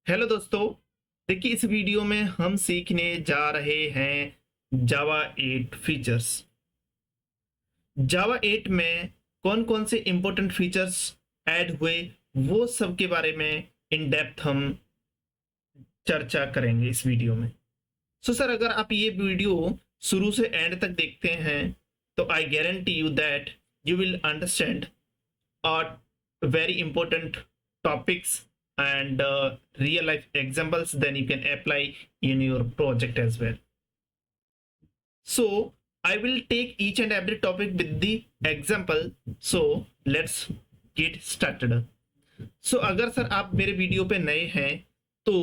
Hello दोस्तों। देखिए, इस वीडियो में हम सीखने जा रहे हैं जावा 8 फीचर्स। जावा 8 में कौन कौन से इंपॉर्टेंट फीचर्स ऐड हुए, वो सब के बारे में इन डेप्थ हम चर्चा करेंगे इस वीडियो में। सर, अगर आप ये वीडियो शुरू से एंड तक देखते हैं तो I guarantee you that you will understand are very important topics and real life examples, then you can apply in your project as well. So I will take each and every topic with the example. So let's get started. So अगर sir आप मेरे video पे नए हैं तो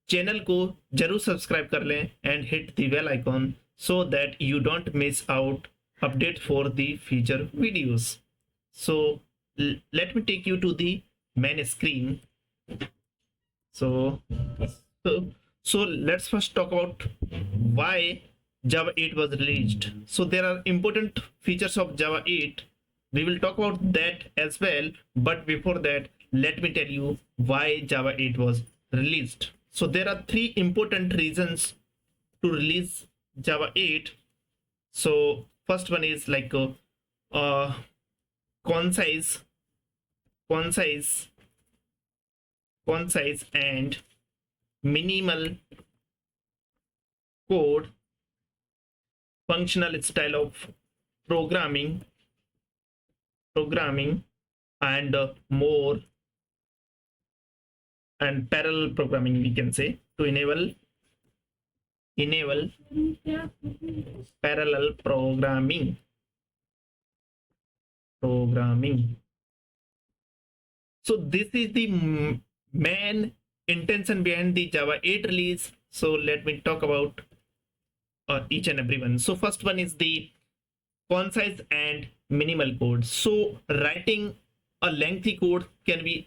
channel को जरूर subscribe कर लें and hit the bell icon so that you don't miss out update for the future videos. So let me take you to the main screen. So let's first talk about why Java 8 was released. So there are important features of Java 8. We will talk about that as well, but before that let me tell you why Java 8 was released. So there are three important reasons to release Java 8. So first one is like concise and minimal code, functional style of programming and more, and parallel programming, we can say, to enable parallel programming. So this is the main intention behind the Java 8 release. So let me talk about each and every one. So first one is the concise and minimal code. So writing a lengthy code can be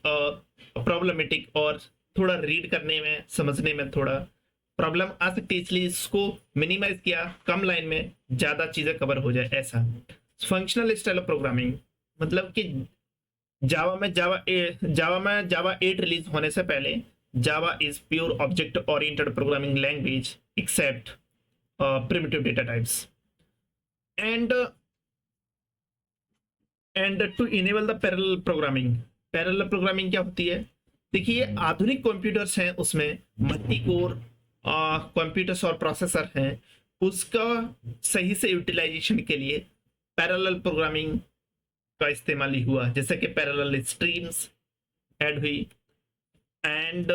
problematic, और थोड़ा read करने में समझने में थोड़ा problem आ सकती है, इसलिए इसको मिनिमाइज किया, कम लाइन में ज्यादा चीजें कवर हो जाए ऐसा। फंक्शनल स्टाइल ऑफ प्रोग्रामिंग, मतलब कि जावा 8 रिलीज होने से पहले Java is pure object oriented programming language except primitive data types and to enable the parallel programming. Parallel programming क्या होती है? देखिए, आधुनिक कंप्यूटर्स हैं, उसमें मल्टी कोर कंप्यूटर्स और प्रोसेसर हैं, उसका सही से यूटिलाइजेशन के लिए पैरेलल प्रोग्रामिंग का इस्तेमाल ही हुआ, जैसे कि पैरेलल स्ट्रीम्स ऐड हुई एंड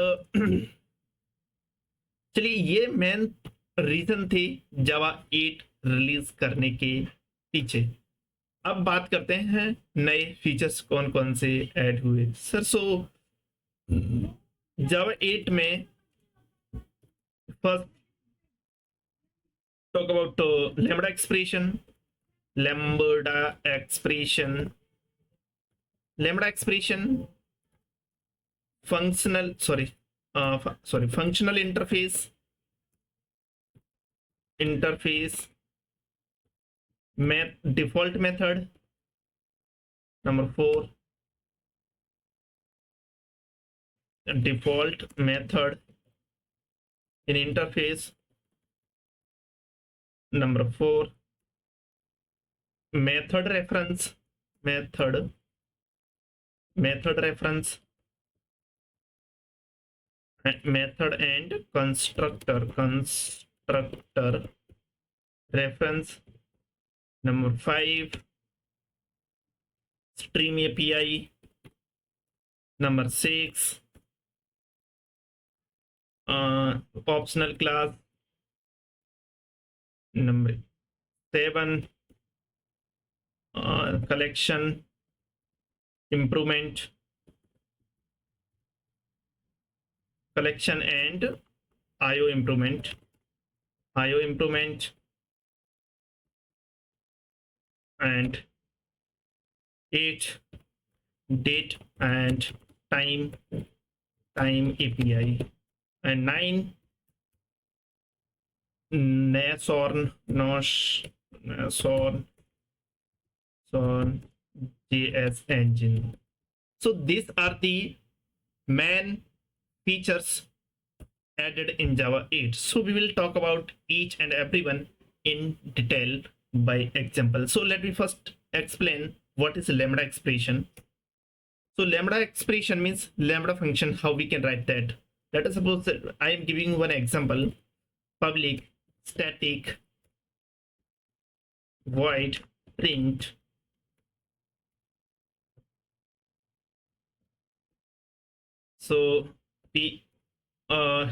चलिए, ये मेन रीजन थे जावा 8 रिलीज करने के पीछे। अब बात करते हैं नए फीचर्स कौन कौन से ऐड हुए सर। सो जावा 8 में first talk about lambda expression, functional interface, default method. Number 4, default method in interface. Number 4, method reference and constructor reference. Number 5, stream API. Number 6, optional class. Number 7, collection improvement, collection and IO improvement, and 8, date and time API, and 9, Nashorn JS engine. So these are the main features added in Java 8. So we will talk about each and every one in detail by example. So let me first explain what is lambda expression. So lambda expression means lambda function, how we can write that. Let us suppose that I am giving one example, public static void print so we uh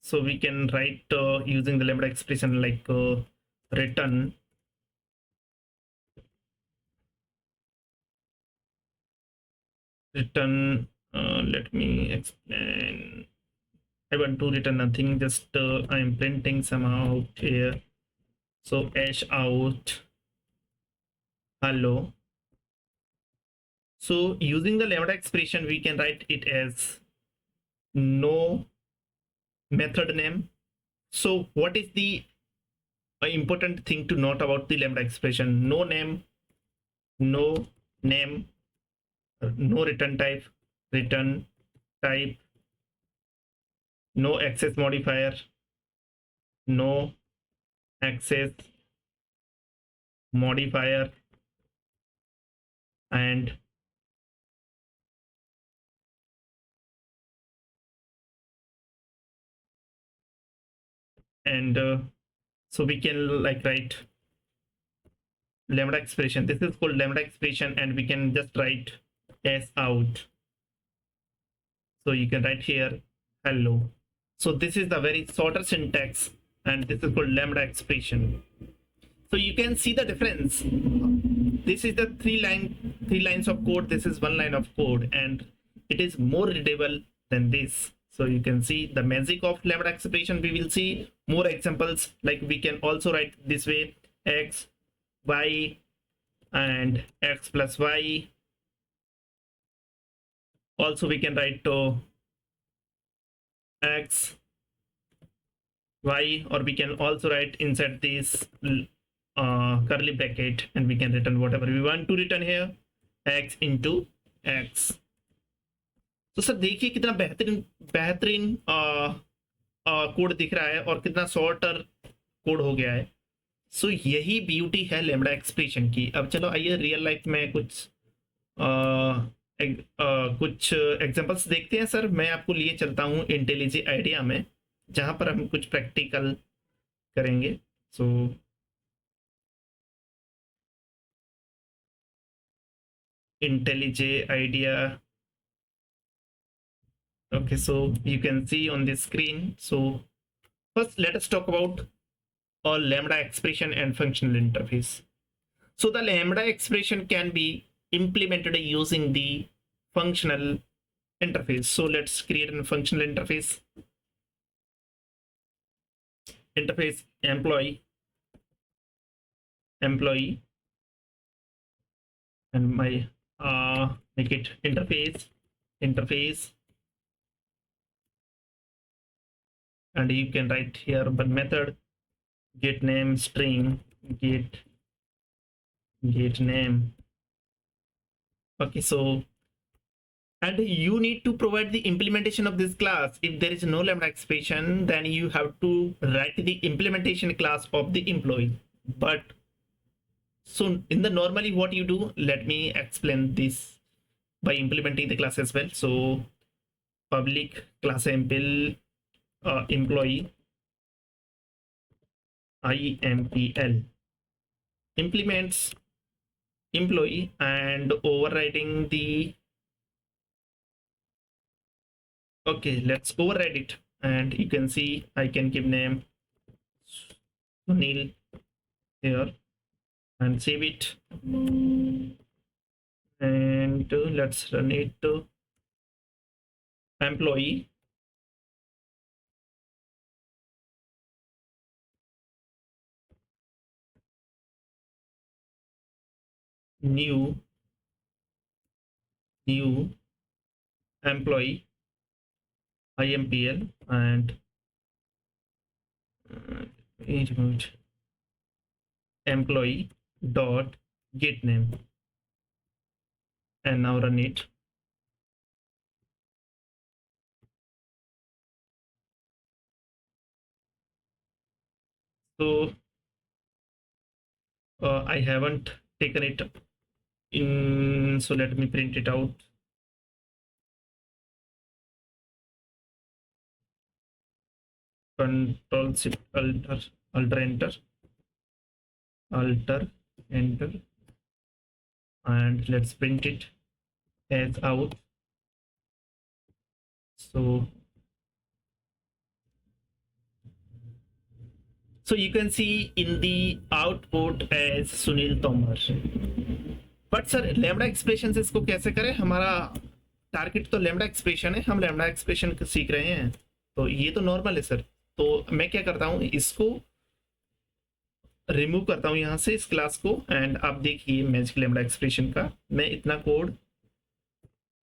so we can write using the lambda expression like return let me explain. I want to return nothing, just I'm printing some out here. So hash out hello. So using the lambda expression, we can write it as no method name. So what is the important thing to note about the lambda expression? No name, no name, no return type, no access modifier, no access modifier, and so we can like write lambda expression. This is called lambda expression, and we can just write s out. So you can write here hello. So this is the very shorter syntax, and this is called lambda expression. So you can see the difference. This is the three lines of code. This is one line of code, and it is more readable than this. So you can see the magic of lambda expression. We will see more examples. Like we can also write this way: x, y, and x plus y. Also, we can write x, y, or we can also write inside this curly bracket, and we can return whatever we want to return here, x into x. तो sir देखिए कितना बेहतरीन बेहतरीन code दिख रहा है और कितना शॉर्टर कोड हो गया है. सो यही ब्यूटी है लैम्बडा एक्सप्रेशन की. अब चलो आइए रियल लाइफ में कुछ एग्जांपल्स देखते हैं. सर मैं आपको लिए चलता हूँ इंटेलिजी आइडिया में, जहाँ पर हम कुछ प्रैक्टिकल करेंगे. सो IntelliJ IDEA. Okay, so you can see on the screen. So first let us talk about a lambda expression and functional interface. So the lambda expression can be implemented using the functional interface. So let's create a functional interface. Interface employee, and my make it interface, and you can write here one method, get name string, get name. Okay, so and you need to provide the implementation of this class. If there is no lambda expression, then you have to write the implementation class of the employee. But so in the normally what you do, let me explain this by implementing the class as well. So public class employee IMPL implements employee, and overriding the, okay, let's override it, and you can see I can give name Sunil here and save it, and let's run it. Employee new employee IMPL, and employee dot get name, and now run it. So I haven't taken it in, so let me print it out. Control Shift Alter Enter, Alter Enter, and let's print it as out. So you can see in the output as Sunil Tomar. But sir lambda expression से इसको कैसे करें? हमारा target तो lambda expression है, हम lambda expression सीख रहे हैं, तो ये तो नॉर्मल है सर। तो मैं क्या करता हूँ, इसको रिमूव करता हूँ यहाँ से इस क्लास को, एंड आप देखिए मैजिक लैम्डा एक्सप्रेशन का मैं इतना कोड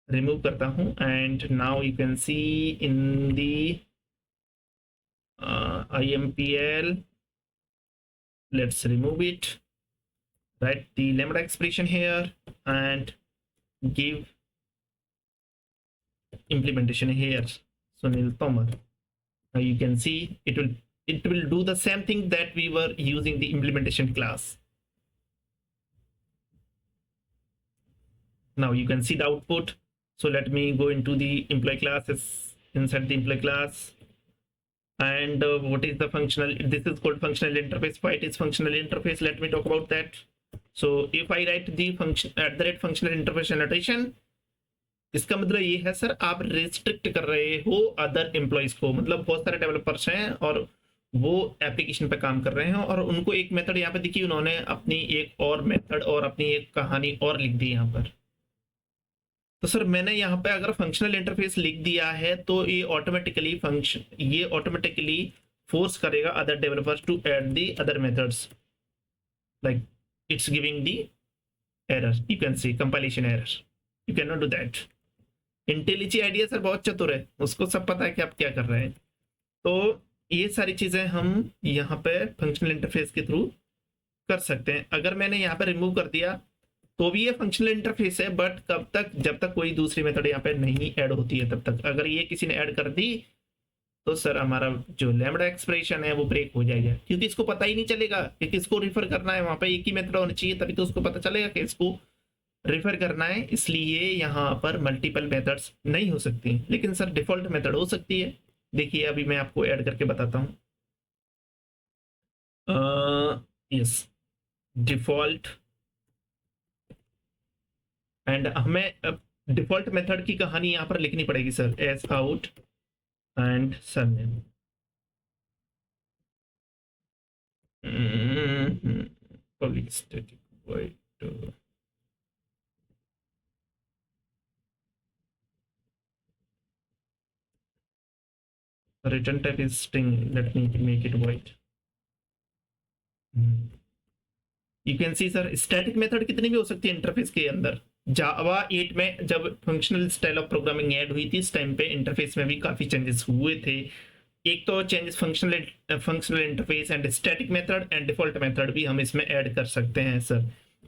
रिमूव करता हूँ, and now you can C in the IMPL, let's remove it, write the lambda expression here and give implementation here, Sunil Tomar. Now you can see it will do the same thing that we were using the implementation class. Now you can see the output. So let me go into the employee classes, inside the employee class, and what is the functional, this is called functional interface. Why it is functional interface, let me talk about that. So if I write the function @functional interface annotation, इसका मतलब ये है sir आप restrict कर रहे हो other employees को, मतलब बहुत सारे डेवलपर्स हैं और वो एप्लीकेशन पे काम कर रहे हैं और उनको एक मेथड यहाँ पे दिखी, उन्होंने अपनी एक और मेथड और अपनी एक कहानी और लिख दी यहाँ पर। तो सर मैंने यहाँ पे अगर फंक्शनल इंटरफेस लिख दिया है तो ये ऑटोमेटिकली फोर्स करेगा other developers to add the other methods, like it's giving the error, you can see compilation error, you cannot do that. इंटेलिजी आइडिया सर बहुत चतुर है, उसको सब पता है कि आप क्या कर रहे हैं। तो ये सारी चीजें हम यहाँ पे फंक्शनल इंटरफेस के थ्रू कर सकते हैं। अगर मैंने यहाँ पे रिमूव कर दिया तो भी ये फंक्शनल इंटरफेस है, बट कब तक, जब तक कोई दूसरी मेथड यहाँ पे नहीं ऐड होती है तब तक। अगर ये किसी ने ऐड कर दी तो सर हमारा जो लैम्डा एक्सप्रेशन है वो ब्रेक हो जाएगा, क्योंकि इसको पता ही नहीं चलेगा कि किसको रिफर करना है। वहां पे एक ही मेथड होना चाहिए, तभी तो उसको पता चलेगा कि इसको रिफर करना है। इसलिए यहाँ पर मल्टीपल मेथड्स नहीं हो सकती, लेकिन सर डिफॉल्ट मेथड हो सकती है। देखिए अभी मैं आपको ऐड करके बताता हूँ। यस, डिफॉल्ट, एंड हमें डिफॉल्ट मेथड की कहानी यहाँ पर लिखनी पड़ेगी sir, as out and surname. Public static void. Return type is string. Let me make it void. You can see sir static method कितनी भी हो सकती है इंटरफेस के अंदर। जावा 8 में जब functional style of programming add हुई थी, इस टाइम पे इंटरफेस में भी काफी चेंजेस हुए थे। एक तो changes functional interface and static method and default method भी हम इसमें ऐड कर सकते हैं सर।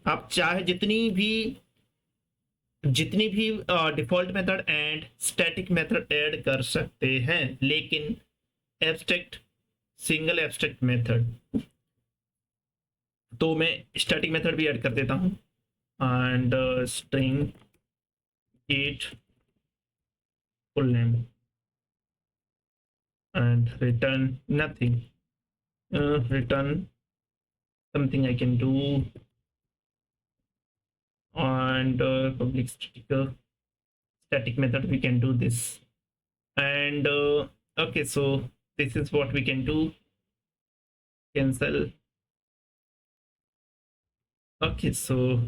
आप चाहे जितनी भी default method and static method add कर सकते हैं, लेकिन सिंगल एब्स्ट्रैक्ट मेथड, तो मैं स्टैटिक मेथड भी ऐड कर देता हूं, and string get full name and return nothing, return something I can do, and public static method we can do this, and okay, so this is what we can do, cancel, okay, so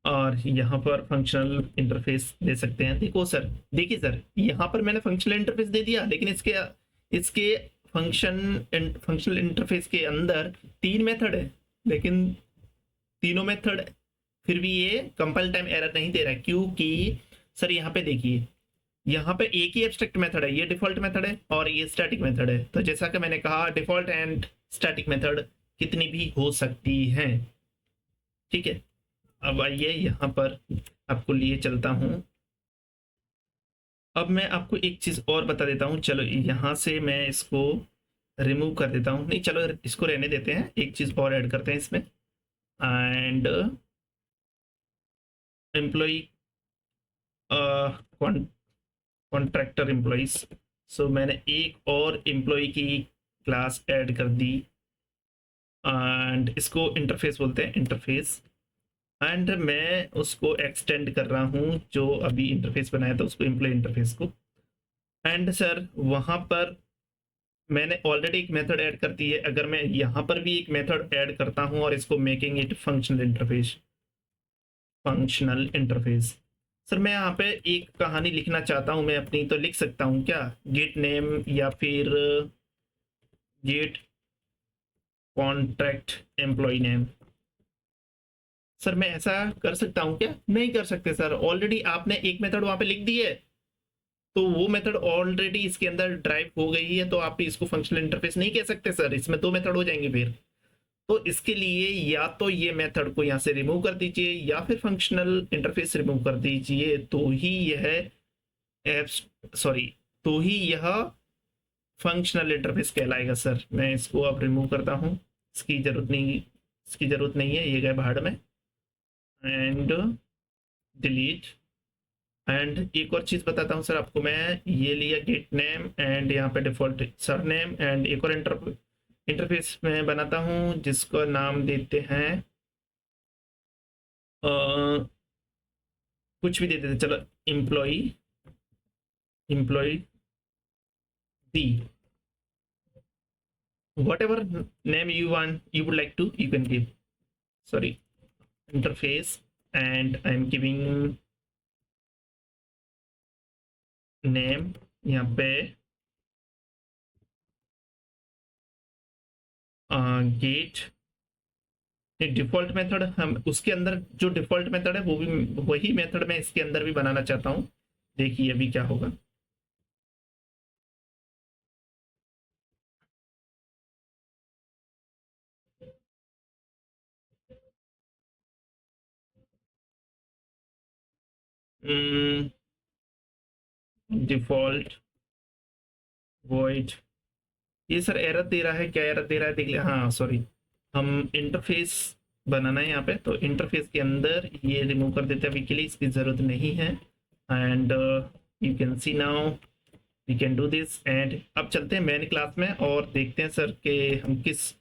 और यहाँ पर functional interface दे सकते हैं। देखो sir, देखिए sir यहाँ पर मैंने फंक्शनल इंटरफेस दे दिया, लेकिन इसके फंक्शनल इंटरफेस के अंदर 3 मेथड है, लेकिन तीनों मेथड फिर भी ये कंपाइल टाइम एरर नहीं दे रहा है, क्योंकि सर यहाँ पे देखिए, यहाँ पे एक ही एब्स्ट्रैक्ट मेथड है, ये डिफॉल्ट मेथड है और ये स्टैटिक मेथड है। तो जैसा कि मैंने कहा डिफॉल्ट एंड स्टैटिक मेथड कितनी भी हो सकती हैं, ठीक है। अब आइए यहाँ पर आपको लिए चलता हूँ अब मैं आपको एक चीज़ और बता देता हूँ। चलो यहाँ से मैं इसको रिमूव कर देता हूँ, नहीं चलो इसको रहने देते हैं, एक चीज़ और ऐड करते हैं इसमें। एंड एम्प्लॉई कॉन्ट्रैक्टर एम्प्लॉइज, सो मैंने एक और एम्प्लॉय की क्लास ऐड कर दी एंड इसको इंटरफेस बोलते हैं, इंटरफेस। एंड मैं उसको एक्सटेंड कर रहा हूँ, जो अभी इंटरफेस बनाया था उसको, एम्प्लॉय इंटरफेस को। एंड सर वहाँ पर मैंने ऑलरेडी एक मेथड ऐड कर दी है, अगर मैं यहाँ पर भी एक मेथड ऐड करता हूँ और इसको making it functional interface, functional interface. Sir मैं यहाँ पे एक कहानी लिखना चाहता हूँ मैं अपनी, तो लिख सकता हूँ क्या, गेट नेम या फिर get contract employ name. Sir मैं ऐसा कर सकता हूँ क्या? नहीं कर सकते सर, ऑलरेडी आपने एक मेथड वहाँ पे लिख दी है, तो वो मेथड ऑलरेडी इसके अंदर ड्राइव हो गई है, तो आप इसको फंक्शनल इंटरफेस नहीं कह सकते सर, इसमें दो मेथड हो जाएंगे फिर। तो इसके लिए या तो ये मेथड को यहाँ से रिमूव कर दीजिए या फिर फंक्शनल इंटरफेस रिमूव कर दीजिए, तो ही यह एप्स, सॉरी, तो ही यह फंक्शनल इंटरफेस कहलाएगा सर। मैं इसको अब रिमूव करता हूँ, इसकी ज़रूरत नहीं, इसकी ज़रूरत नहीं है, ये गए भाड़ में। And delete. एंड एक और चीज़ बताता हूँ सर आपको, मैं ये लिया गेट नेम एंड यहाँ पे डिफॉल्ट सर नेम, एंड एक और इंटरफेस में बनाता हूँ जिसको नाम देते हैं कुछ भी दे देते, चलो employee, employee D, whatever name you want, you would like to, you can give, sorry, interface, and I'm giving name यहाँ पे गेट। डिफॉल्ट मेथड हम उसके अंदर, जो डिफॉल्ट मेथड है वो भी वही मेथड मैं इसके अंदर भी बनाना चाहता हूँ, देखिए अभी क्या होगा। डिफॉल्ट वॉइड, ये सर एरर दे रहा है, क्या एरर दे रहा है देख लिया, हाँ सॉरी, हम इंटरफेस बनाना है यहाँ पे, तो इंटरफेस के अंदर ये रिमूव कर देते हैं, अभी के लिए इसकी ज़रूरत नहीं है। And you can see now we can do this. And अब चलते हैं मेन क्लास में और देखते हैं सर कि हम किस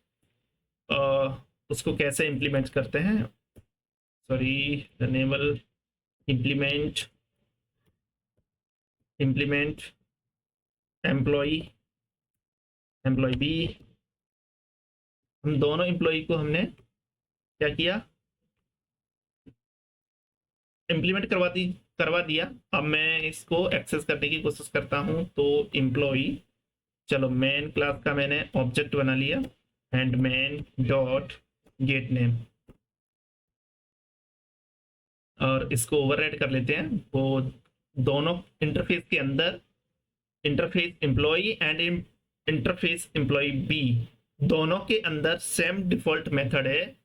उसको कैसे इम्प्लीमेंट करते हैं। Sorry, runnable implement, implement employ, employ B. हम दोनों एम्प्लॉय को हमने क्या किया, इम्प्लीमेंट करवा दिया। अब मैं इसको एक्सेस करने की कोशिश करता हूँ, तो एम्प्लॉय, चलो मेन क्लास का मैंने ऑब्जेक्ट बना लिया and main dot gate name, और इसको ओवरराइड कर लेते हैं। वो दोनों इंटरफेस के अंदर, interface employ and interface employ B, दोनों के अंदर सेम डिफॉल्ट मेथड है,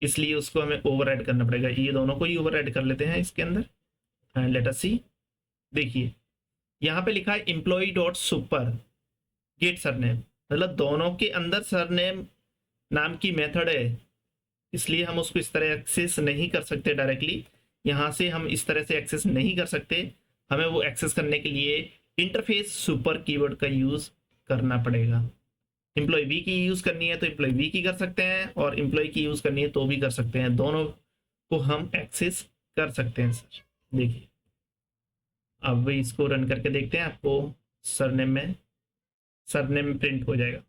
इसलिए उसको हमें ओवरराइड करना पड़ेगा। ये दोनों को ही ओवरराइड कर लेते हैं इसके अंदर एंड लेट अस सी। देखिए यहाँ पे लिखा है employ dot super get surname, मतलब दोनों के अंदर सरनेम नाम की मेथड है, इसलिए हम उसको इस तरह एक्सेस नहीं कर सकते डायरेक्टली, यहाँ से हम इस तरह से एक्सेस नहीं कर सकते। हमें वो एक्सेस करने के लिए इंटरफेस सुपर कीवर्ड का यूज़ करना पड़ेगा। एम्प्लॉय बी की यूज़ करनी है तो एम्प्लॉय बी की कर सकते हैं, और एम्प्लॉय की यूज़ करनी है तो भी कर सकते हैं, दोनों को हम एक्सेस कर सकते हैं सर। देखिए अब इसको रन करके देखते हैं, आपको सरनेम में, सरनेम प्रिंट हो जाएगा।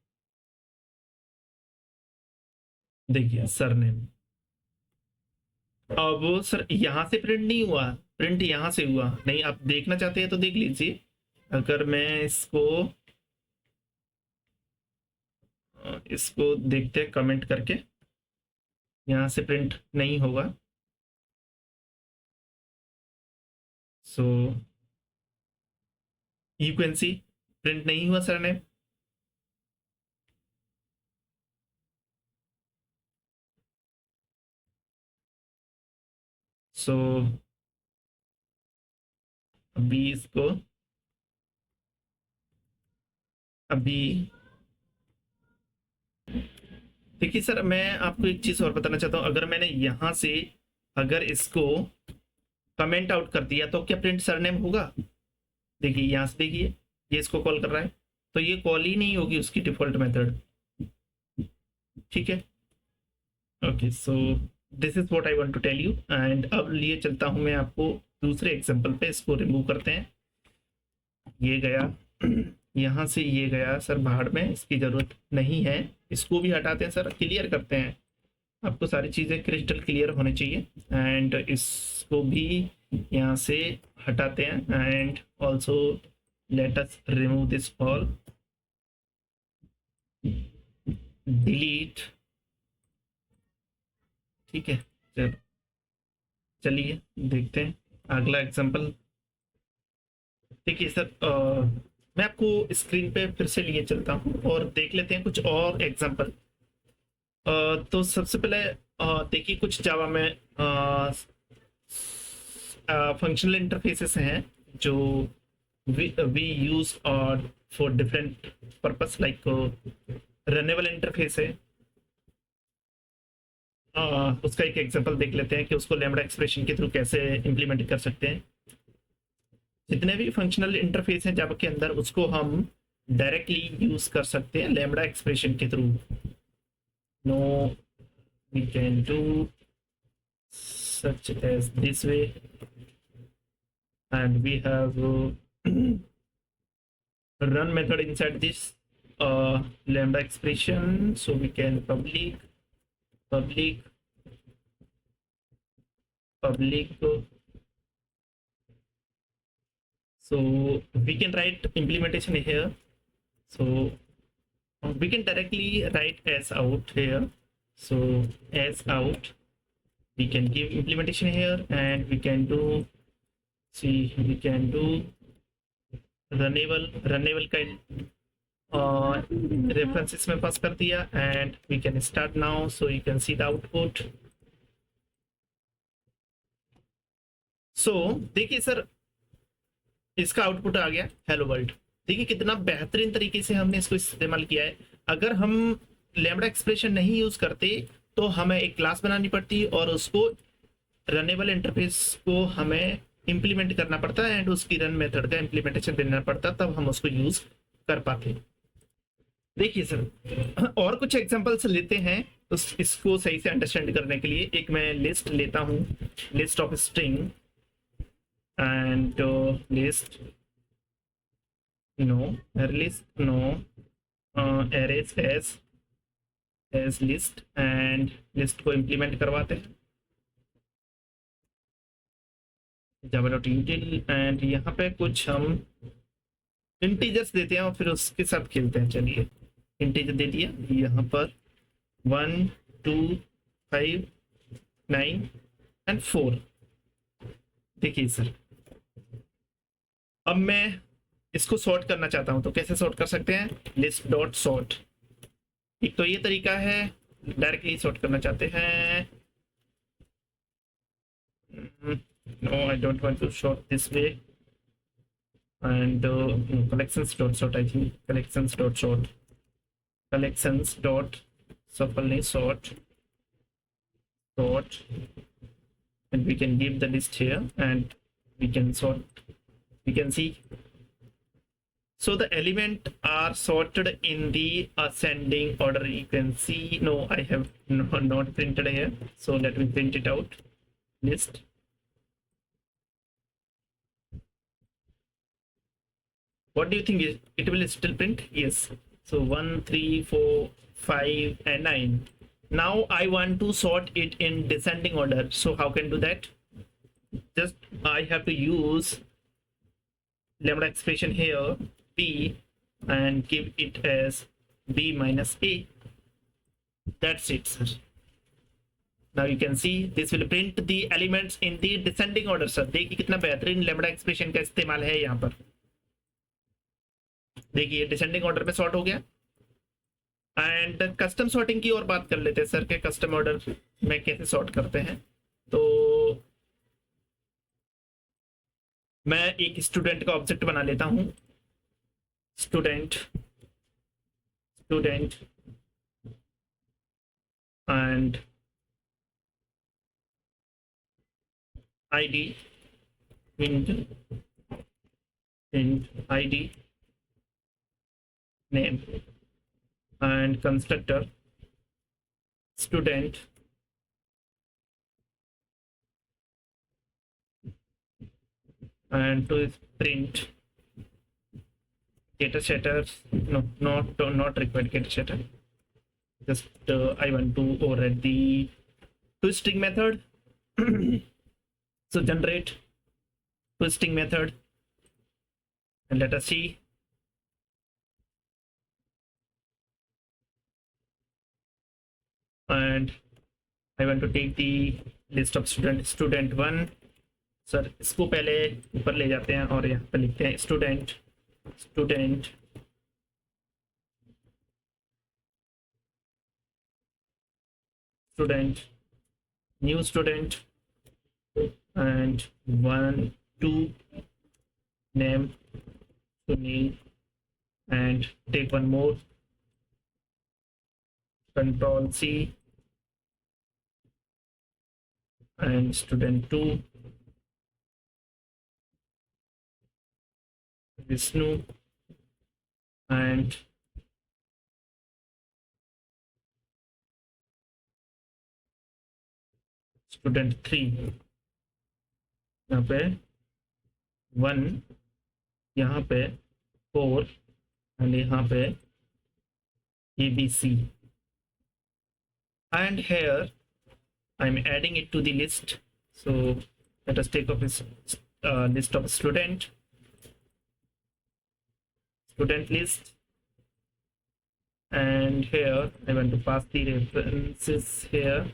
देखिए सरनेम, अब सर यहाँ से प्रिंट नहीं हुआ, प्रिंट यहाँ से हुआ नहीं, आप देखना चाहते हैं तो देख लीजिए। अगर मैं इसको देखते हैं कमेंट करके, यहाँ से प्रिंट नहीं होगा, so you can C print नहीं हुआ सरनेम। सो अभी इसको अभी देखिए सर, मैं आपको एक चीज और बताना चाहता हूँ। अगर मैंने यहाँ से अगर इसको कमेंट आउट कर दिया तो क्या प्रिंट सरनेम होगा? देखिए यहाँ से, देखिए ये इसको कॉल कर रहा है, तो ये कॉल ही नहीं होगी उसकी डिफॉल्ट मेथड। ठीक है, okay, so this is what I want to tell you. And अब लिए चलता हूँ मैं आपको दूसरे एग्जांपल पे। इसको रिमूव करते हैं। ये गया यहाँ से, ये गया सर बाहर में, इसकी ज़रूरत नहीं है। इसको भी हटाते हैं सर, क्लियर करते हैं। आपको सारी चीज़ें क्रिस्टल क्लियर होनी चाहिए। एंड इसको भी यहाँ से हटाते हैं। And also let us remove this all, delete. ठीक है, चलो चलिए देखते हैं अगला एग्जांपल। देखिए सर, मैं आपको स्क्रीन पे फिर से लिए चलता हूँ और देख लेते हैं कुछ और एग्जांपल। तो सबसे पहले देखिए कुछ जावा में फंक्शनल इंटरफेसेस हैं जो वी यूज और for different purpose, like runnable interface है। उसका एक एग्जांपल देख लेते हैं कि उसको लैम्बडा एक्सप्रेशन के थ्रू कैसे इम्प्लीमेंट कर सकते हैं। जितने भी फंक्शनल इंटरफेस हैं जावा के अंदर, उसको हम डायरेक्टली यूज कर सकते हैं लैम्बडा एक्सप्रेशन के through. No, we can do such as this way, and we have run method inside this lambda expression. So we can public so we can write implementation here. So we can directly write as out here. So as out, we can give implementation here, and we can do, see, we can do runnable kind references में पास कर दिया। and we can start now, so you can see the output. so देखिए sir, इसका output आ गया hello world. देखिए कितना बेहतरीन तरीके से हमने इसको इस्तेमाल किया है। अगर हम लैम्बडा एक्सप्रेशन नहीं यूज करते तो हमें एक क्लास बनानी पड़ती और उसको रनेबल इंटरफेस को हमें इम्प्लीमेंट करना पड़ता है एंड उसकी रन मेथड का इम्प्लीमेंटेशन देना पड़ता, तब हम उसको यूज कर पाते। देखिए सर, और कुछ एग्जांपल्स लेते हैं तो इसको सही से अंडरस्टैंड करने के लिए एक मैं लिस्ट लेता हूँ, list of string and list no list no arrays as list, and list को इम्प्लीमेंट करवाते हैं java.util। एंड यहाँ पे कुछ हम इंटीजर्स देते हैं और फिर उसके साथ खेलते हैं। चलिए इंटीजर दे दिया यहाँ पर 1 2 5 9 एंड 4। देखिए सर, अब मैं इसको सॉर्ट करना चाहता हूँ तो कैसे सॉर्ट कर सकते हैं? List dot sort. एक तो ये तरीका है, डायरेक्टली सॉर्ट करना चाहते हैं। no, I don't want to sort this way, and collections dot sort, I think collections dot sort, collections dot sort, and we can give the list here and we can sort. We can see, so the element are sorted in the ascending order. You can see, no, I have not printed here, so let me print it out. List, what do you think? It will still print? Yes. So 1 3 4 5 and 9. Now I want to sort it in descending order, so how can do that? Just I have to use lambda expression here, b, and give it as b minus a. That's it, sir. Now you can see this will print the elements in the descending order, sir. देखिए कितना बेहतरीन lambda expression का इस्तेमाल है यहाँ पर। देखिए descending order में सॉर्ट हो गया। एंड कस्टम सॉर्टिंग की और बात कर लेते हैं सर, के कस्टम ऑर्डर में कैसे सॉर्ट करते हैं। तो मैं एक स्टूडेंट का ऑब्जेक्ट बना लेता हूं, student student and ID int id name and constructor student and to print getter setter. No, not required getter setter. Just I want to override the twisting method. So generate twisting method and let us see. And I want to take the list of student 1. Sir इसको पहले ऊपर ले जाते हैं और यहाँ पर लिखते हैं student student student new student and 1 2 name Sunil and take one more, control C and student 2 Vishnu and student 3. यहाँ पे 1, यहाँ पे 4 and यहाँ पे ABC. And here I'm adding it to the list. So let us take up this list of student list, and here I want to pass the references here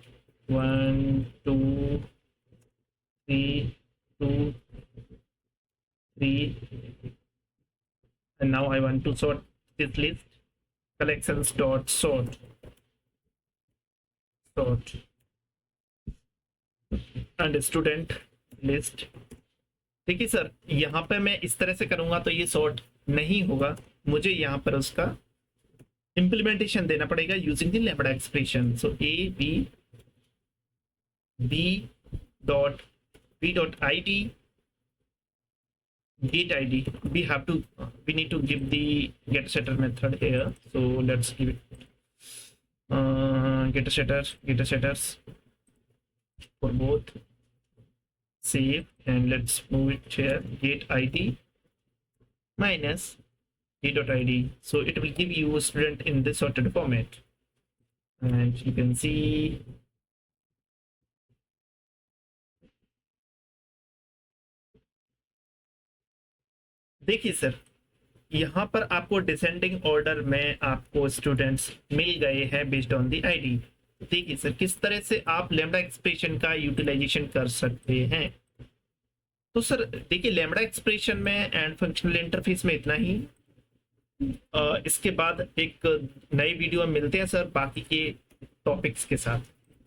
1 2 3 2 3, and now I want to sort this list, collections dot sort and student list. देखिए sir, यहाँ पे मैं इस तरह से करूंगा तो ये सॉर्ट नहीं होगा, मुझे यहाँ पर उसका इम्प्लीमेंटेशन देना पड़ेगा using the lambda expression. So a b dot id get id. We need to give the get setter method here. So let's give it get setters for both. Save and let's move it here. Get id minus d.id. So it will give you a student in this sorted format, and you can see देखिए sir, यहाँ पर आपको descending order में आपको students मिल गए हैं based on the ID. देखिए sir, किस तरह से आप लैम्बडा एक्सप्रेशन का यूटिलाइजेशन कर सकते हैं. तो सर देखिए, लैम्बडा एक्सप्रेशन में एंड फंक्शनल इंटरफेस में इतना ही. इसके बाद एक नई वीडियो में मिलते हैं सर बाकी के टॉपिक्स के साथ.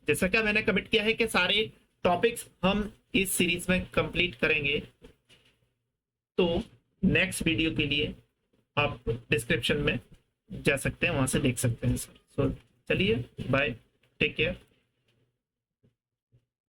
जैसा कि मैंने कमिट किया है कि सारे टॉपिक्स हम इस सीरीज में कंप्लीट करेंगे, तो नेक्स्ट वीडियो के लिए आप डिस्क्रिप्शन में जा सकते हैं, वहां से देख सकते हैं सर. सो चलिए, बाय, टेक केयर.